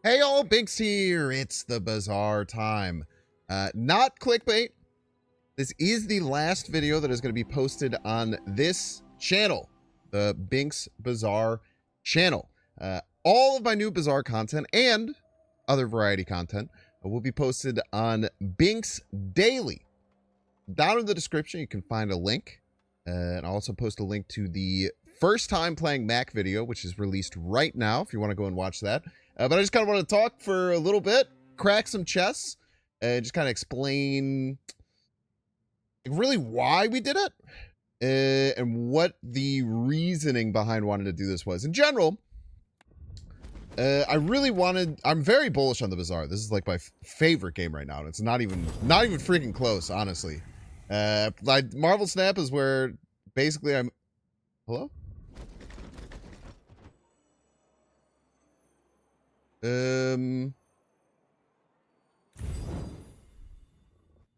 Hey all, Bynx here. It's the Bazaar time. Not clickbait. This is the last video that is going to be posted on this channel, the Bynx Bazaar channel. All of my new Bazaar content and other variety content will be posted on Bynx Daily. Down in the description, you can find a link. And I'll also post a link to the first time playing Mac video, which is released right now if you want to go and watch that. But I just kind of want to talk for a little bit, crack some chess, and just kind of explain really why we did it and what the reasoning behind wanting to do this was. In general, I'm very bullish on the Bazaar. This is like my favorite game right now. And it's not even freaking close, honestly. Like Marvel Snap is where basically I'm, hello?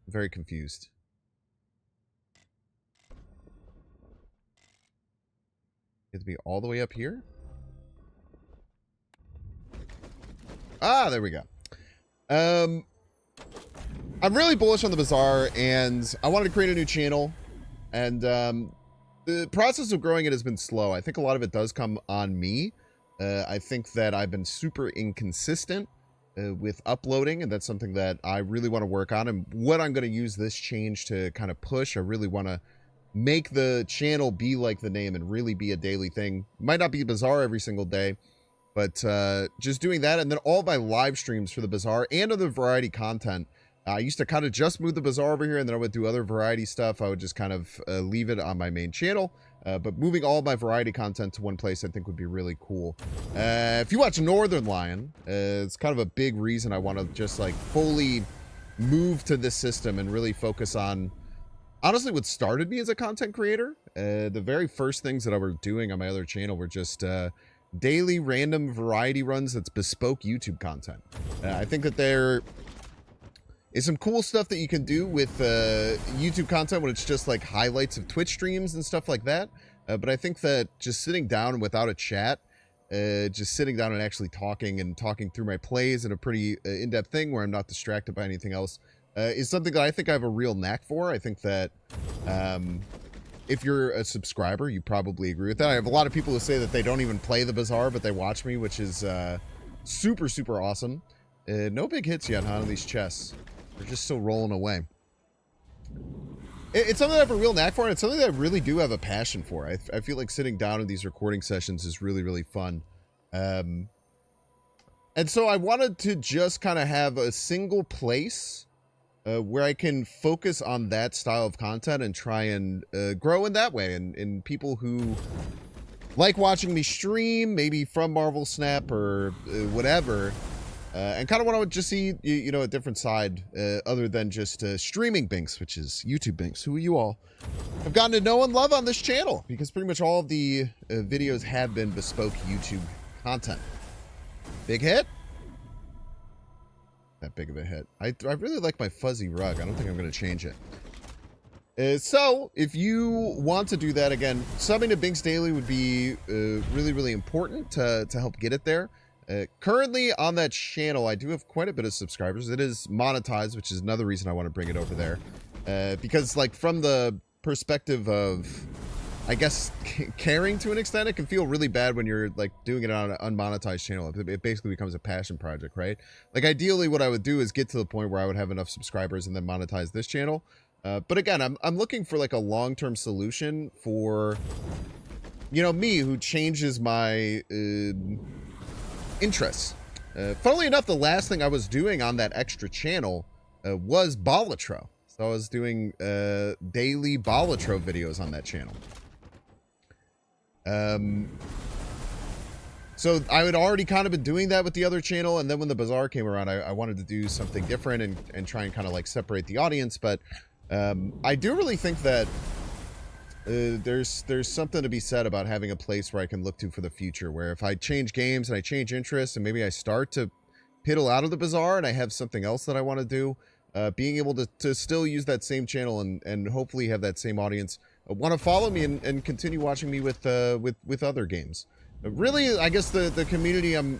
Very confused. You have to be all the way up here? Ah, there we go. I'm really bullish on the Bazaar, and I wanted to create a new channel, and the process of growing it has been slow. I think a lot of it does come on me. I think that I've been super inconsistent with uploading, and that's something that I really want to work on, and what I'm going to use this change to kind of push. I really want to make the channel be like the name and really be a daily thing. Might not be Bazaar every single day, but just doing that, and then all my live streams for the Bazaar and other variety content. I used to kind of just move the Bazaar over here, and then I would do other variety stuff. I would just kind of leave it on my main channel. But moving all my variety content to one place, I think would be really cool. If you watch Northern Lion, it's kind of a big reason I want to just like fully move to this system and really focus on, honestly, what started me as a content creator. The very first things that I were doing on my other channel were just daily random variety runs that's bespoke YouTube content. I think that there is some cool stuff that you can do with YouTube content when it's just like highlights of Twitch streams and stuff like that. But I think that just sitting down without a chat, just sitting down and actually talking through my plays in a pretty in-depth thing where I'm not distracted by anything else is something that I think I have a real knack for. I think that if you're a subscriber, you probably agree with that. I have a lot of people who say that they don't even play the Bazaar, but they watch me, which is super, super awesome. No big hits yet, huh, on these chests. They're just still rolling away. It's something that I have a real knack for, and it's something that I really do have a passion for. I feel like sitting down in these recording sessions is really, really fun. And so I wanted to just kind of have a single place where I can focus on that style of content and try and grow in that way. And people who like watching me stream, maybe from Marvel Snap or whatever, and kind of want to just see, you know, a different side other than just streaming Bynx, which is YouTube Bynx, who you all have gotten to know and love on this channel, because pretty much all of the videos have been bespoke YouTube content. Big hit? That big of a hit. I really like my fuzzy rug. I don't think I'm going to change it. So, if you want to do that, again, subbing to Bynx Daily would be really, really important to help get it there. Currently on that channel, I do have quite a bit of subscribers. It is monetized, which is another reason I want to bring it over there. Because, like, from the perspective of, I guess, caring to an extent, it can feel really bad when you're, like, doing it on an unmonetized channel. It basically becomes a passion project, right? Like, ideally, what I would do is get to the point where I would have enough subscribers and then monetize this channel. But again, I'm looking for, like, a long-term solution for, you know, me, who changes my interests. Funnily enough, the last thing I was doing on that extra channel was Balatro. So I was doing daily Balatro videos on that channel. So I had already kind of been doing that with the other channel, and then when the Bazaar came around, I wanted to do something different and try and kind of like separate the audience. But I do really think that there's something to be said about having a place where I can look to for the future, where if I change games and I change interests and maybe I start to piddle out of the Bazaar and I have something else that I want to do, being able to still use that same channel and hopefully have that same audience want to follow me and continue watching me with other games. Really, I guess the community I'm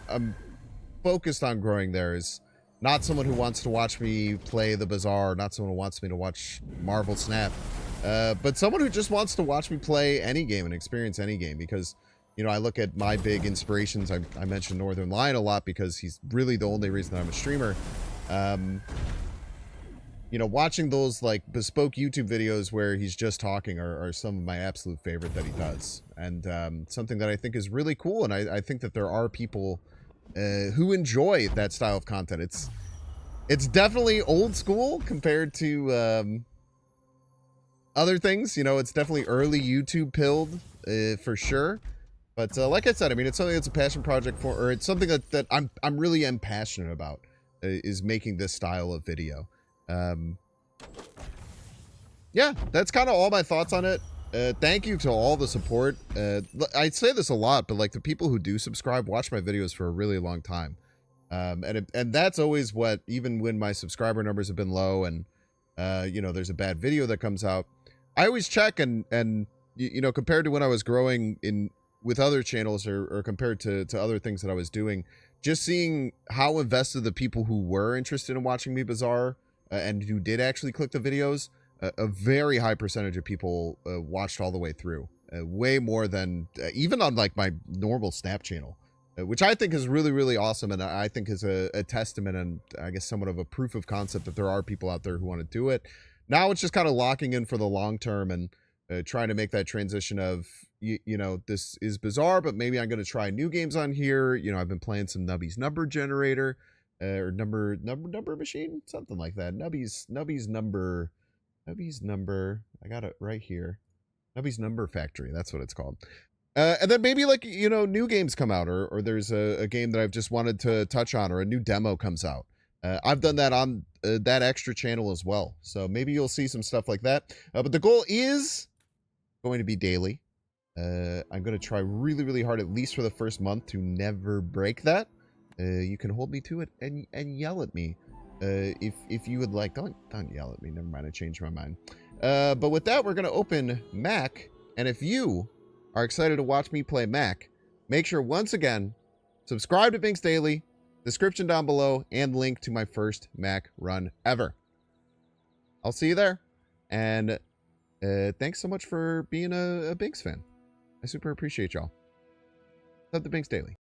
focused on growing there is not someone who wants to watch me play the Bazaar, not someone who wants me to watch Marvel Snap, but someone who just wants to watch me play any game and experience any game. Because, you know, I look at my big inspirations. I mentioned Northern Lion a lot because he's really the only reason that I'm a streamer. You know, watching those like bespoke YouTube videos where he's just talking are some of my absolute favorite that he does. And something that I think is really cool. And I think that there are people who enjoy that style of content. It's definitely old school compared to other things. You know, it's definitely early YouTube pilled for sure. But like I said, I mean, it's something that's a passion project for, or it's something that I'm really am passionate about, is making this style of video. Yeah, that's kind of all my thoughts on it. Thank you to all the support. I say this a lot, but like the people who do subscribe watch my videos for a really long time. And that's always what, even when my subscriber numbers have been low and, you know, there's a bad video that comes out, I always check and you know, compared to when I was growing with other channels or compared to other things that I was doing, just seeing how invested the people who were interested in watching me Bazaar and who did actually click the videos, a very high percentage of people watched all the way through, way more than even on like my normal Snap channel, which I think is really, really awesome. And I think is a testament and I guess somewhat of a proof of concept that there are people out there who want to do it. Now it's just kind of locking in for the long term and trying to make that transition of, you know, this is Bazaar, but maybe I'm going to try new games on here. You know, I've been playing some Nubby's number generator or number machine, something like that. Nubby's number. I got it right here. Nubby's number factory. That's what it's called. And then maybe like, you know, new games come out or there's a game that I've just wanted to touch on or a new demo comes out. I've done that on that extra channel as well. So maybe you'll see some stuff like that. But the goal is going to be daily. I'm going to try really, really hard, at least for the first month, to never break that. You can hold me to it and yell at me if you would like. Don't yell at me. Never mind. I changed my mind. But with that, we're going to open Mac. And if you are excited to watch me play Mac, make sure, once again, subscribe to Bynx Daily, description down below, and link to my first Mac run ever. I'll see you there. And thanks so much for being a Bynx fan. I super appreciate y'all. Love the Bynx Daily.